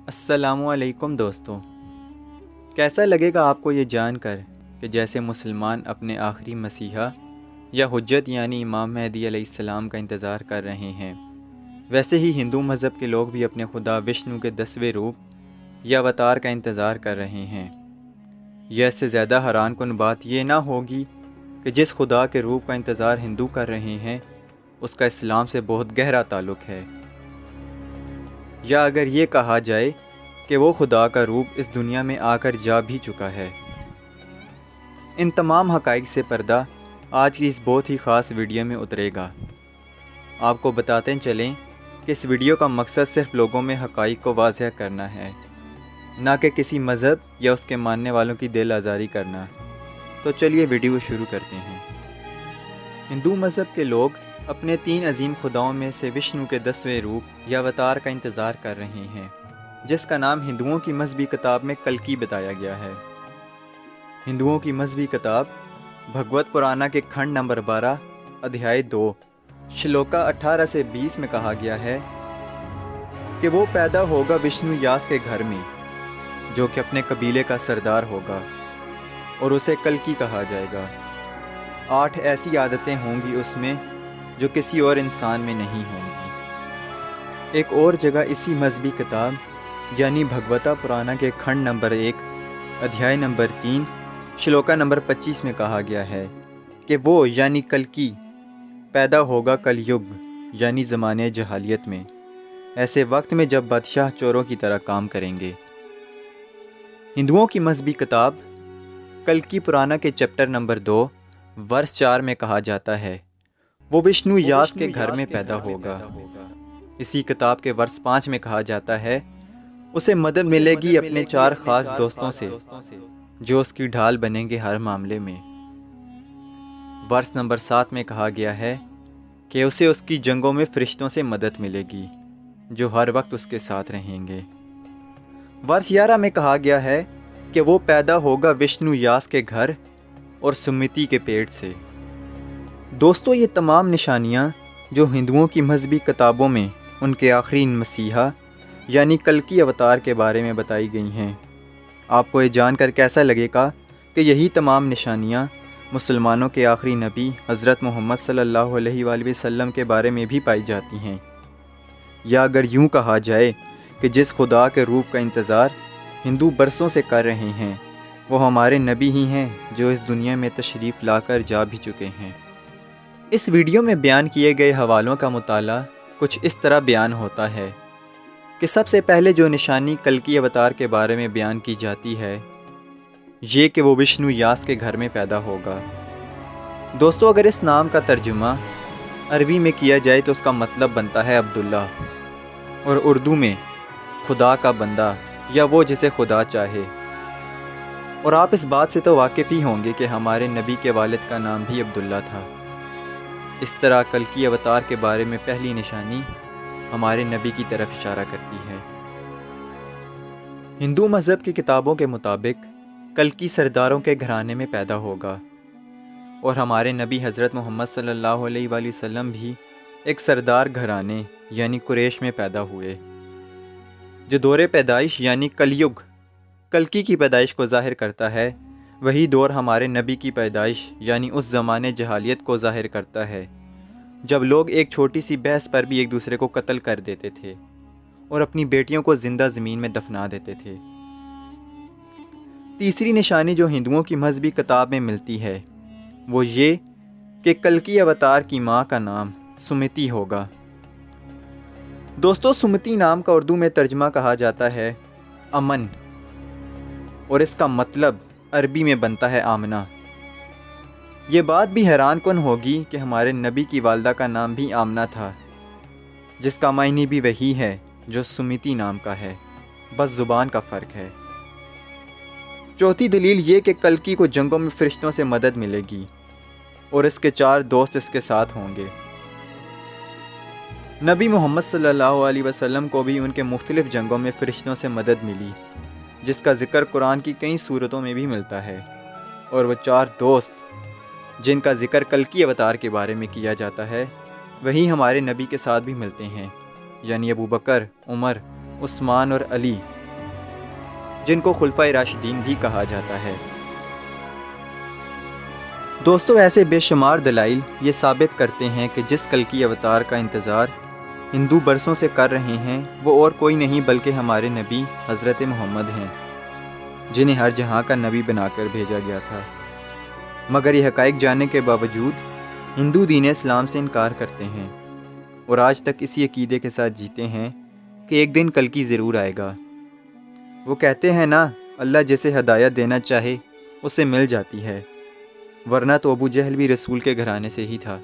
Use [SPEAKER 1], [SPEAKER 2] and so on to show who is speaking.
[SPEAKER 1] السلام علیکم دوستوں، کیسا لگے گا آپ کو یہ جان کر کہ جیسے مسلمان اپنے آخری مسیحا یا حجت یعنی امام مہدی علیہ السلام کا انتظار کر رہے ہیں، ویسے ہی ہندو مذہب کے لوگ بھی اپنے خدا وشنو کے 10ویں روپ یا اوتار کا انتظار کر رہے ہیں۔ یہ اس سے زیادہ حیران کن بات یہ نہ ہوگی کہ جس خدا کے روپ کا انتظار ہندو کر رہے ہیں اس کا اسلام سے بہت گہرا تعلق ہے، یا اگر یہ کہا جائے کہ وہ خدا کا روپ اس دنیا میں آ کر جا بھی چکا ہے۔ ان تمام حقائق سے پردہ آج کی اس بہت ہی خاص ویڈیو میں اترے گا۔ آپ کو بتاتے چلیں کہ اس ویڈیو کا مقصد صرف لوگوں میں حقائق کو واضح کرنا ہے، نہ کہ کسی مذہب یا اس کے ماننے والوں کی دل آزاری کرنا۔ تو چلیے ویڈیو شروع کرتے ہیں۔ ہندو مذہب کے لوگ اپنے 3 عظیم خداؤں میں سے وشنو کے 10ویں روپ یا اوتار کا انتظار کر رہے ہیں، جس کا نام ہندوؤں کی مذہبی کتاب میں کلکی بتایا گیا ہے۔ ہندوؤں کی مذہبی کتاب بھگوت پرانا کے کھنڈ نمبر 12 ادھیائے 2 شلوکا 18 سے 20 میں کہا گیا ہے کہ وہ پیدا ہوگا وشنو یاس کے گھر میں، جو کہ اپنے قبیلے کا سردار ہوگا، اور اسے کلکی کہا جائے گا۔ 8 ایسی عادتیں ہوں گی اس میں جو کسی اور انسان میں نہیں ہوں گی۔ ایک اور جگہ اسی مذہبی کتاب یعنی بھگوتا پرانا کے کھنڈ نمبر 1 ادھیائے نمبر 3 شلوکا نمبر 25 میں کہا گیا ہے کہ وہ یعنی کلکی پیدا ہوگا کل یگ یعنی زمانے جہالیت میں، ایسے وقت میں جب بادشاہ چوروں کی طرح کام کریں گے۔ ہندوؤں کی مذہبی کتاب کلکی پرانا کے چیپٹر نمبر 2 ورس 4 میں کہا جاتا ہے وہ وشنو یاس کے گھر میں پیدا ہوگا۔ اسی کتاب کے ورس 5 میں کہا جاتا ہے اسے مدد ملے گی اپنے 4 خاص دوستوں سے جو اس کی ڈھال بنیں گے ہر معاملے میں۔ ورس نمبر 7 میں کہا گیا ہے کہ اسے اس کی جنگوں میں فرشتوں سے مدد ملے گی جو ہر وقت اس کے ساتھ رہیں گے۔ ورس 11 میں کہا گیا ہے کہ وہ پیدا ہوگا وشنو یاس کے گھر اور سمتی کے پیٹ سے۔ دوستو، یہ تمام نشانیاں جو ہندوؤں کی مذہبی کتابوں میں ان کے آخری مسیحا یعنی کلکی اوتار کے بارے میں بتائی گئی ہیں، آپ کو یہ جان کر کیسا لگے گا کہ یہی تمام نشانیاں مسلمانوں کے آخری نبی حضرت محمد صلی اللہ علیہ وآلہ وسلم کے بارے میں بھی پائی جاتی ہیں؟ یا اگر یوں کہا جائے کہ جس خدا کے روپ کا انتظار ہندو برسوں سے کر رہے ہیں وہ ہمارے نبی ہی ہیں جو اس دنیا میں تشریف لا کر جا بھی چکے ہیں۔ اس ویڈیو میں بیان کیے گئے حوالوں کا مطالعہ کچھ اس طرح بیان ہوتا ہے کہ سب سے پہلے جو نشانی کلکی اوتار کے بارے میں بیان کی جاتی ہے یہ کہ وہ وشنو یاس کے گھر میں پیدا ہوگا۔ دوستو، اگر اس نام کا ترجمہ عربی میں کیا جائے تو اس کا مطلب بنتا ہے عبداللہ، اور اردو میں خدا کا بندہ یا وہ جسے خدا چاہے۔ اور آپ اس بات سے تو واقف ہی ہوں گے کہ ہمارے نبی کے والد کا نام بھی عبداللہ تھا۔ اس طرح کلکی اوتار کے بارے میں پہلی نشانی ہمارے نبی کی طرف اشارہ کرتی ہے۔ ہندو مذہب کی کتابوں کے مطابق کلکی سرداروں کے گھرانے میں پیدا ہوگا، اور ہمارے نبی حضرت محمد صلی اللہ علیہ وآلہ وسلم بھی ایک سردار گھرانے یعنی قریش میں پیدا ہوئے۔ جو دور پیدائش یعنی کلیگ کلکی کی پیدائش کو ظاہر کرتا ہے، وہی دور ہمارے نبی کی پیدائش یعنی اس زمانے جہالیت کو ظاہر کرتا ہے جب لوگ ایک چھوٹی سی بحث پر بھی ایک دوسرے کو قتل کر دیتے تھے اور اپنی بیٹیوں کو زندہ زمین میں دفنا دیتے تھے۔ تیسری نشانی جو ہندوؤں کی مذہبی کتاب میں ملتی ہے وہ یہ کہ کلکی اوتار کی ماں کا نام سمتی ہوگا۔ دوستو، سمتی نام کا اردو میں ترجمہ کہا جاتا ہے امن، اور اس کا مطلب عربی میں بنتا ہے آمنہ۔ یہ بات بھی حیران کن ہوگی کہ ہمارے نبی کی والدہ کا نام بھی آمنہ تھا، جس کا معنی بھی وہی ہے جو سمتی نام کا ہے، بس زبان کا فرق ہے۔ چوتھی دلیل یہ کہ کلکی کو جنگوں میں فرشتوں سے مدد ملے گی اور اس کے 4 دوست اس کے ساتھ ہوں گے۔ نبی محمد صلی اللہ علیہ وسلم کو بھی ان کے مختلف جنگوں میں فرشتوں سے مدد ملی، جس کا ذکر قرآن کی کئی صورتوں میں بھی ملتا ہے، اور وہ 4 دوست جن کا ذکر کلکی اوتار کے بارے میں کیا جاتا ہے وہی ہمارے نبی کے ساتھ بھی ملتے ہیں، یعنی ابو بکر، عمر، عثمان اور علی جن کو خلفائے راشدین بھی کہا جاتا ہے۔ دوستو، ایسے بے شمار دلائل یہ ثابت کرتے ہیں کہ جس کلکی اوتار کا انتظار ہندو برسوں سے کر رہے ہیں وہ اور کوئی نہیں بلکہ ہمارے نبی حضرت محمد ہیں، جنہیں ہر جہاں کا نبی بنا کر بھیجا گیا تھا۔ مگر یہ حقائق جاننے کے باوجود ہندو دین اسلام سے انکار کرتے ہیں اور آج تک اسی عقیدے کے ساتھ جیتے ہیں کہ ایک دن کلکی ضرور آئے گا۔ وہ کہتے ہیں نا، اللہ جسے ہدایت دینا چاہے اسے مل جاتی ہے، ورنہ تو ابو جہل بھی رسول کے گھرانے سے ہی تھا۔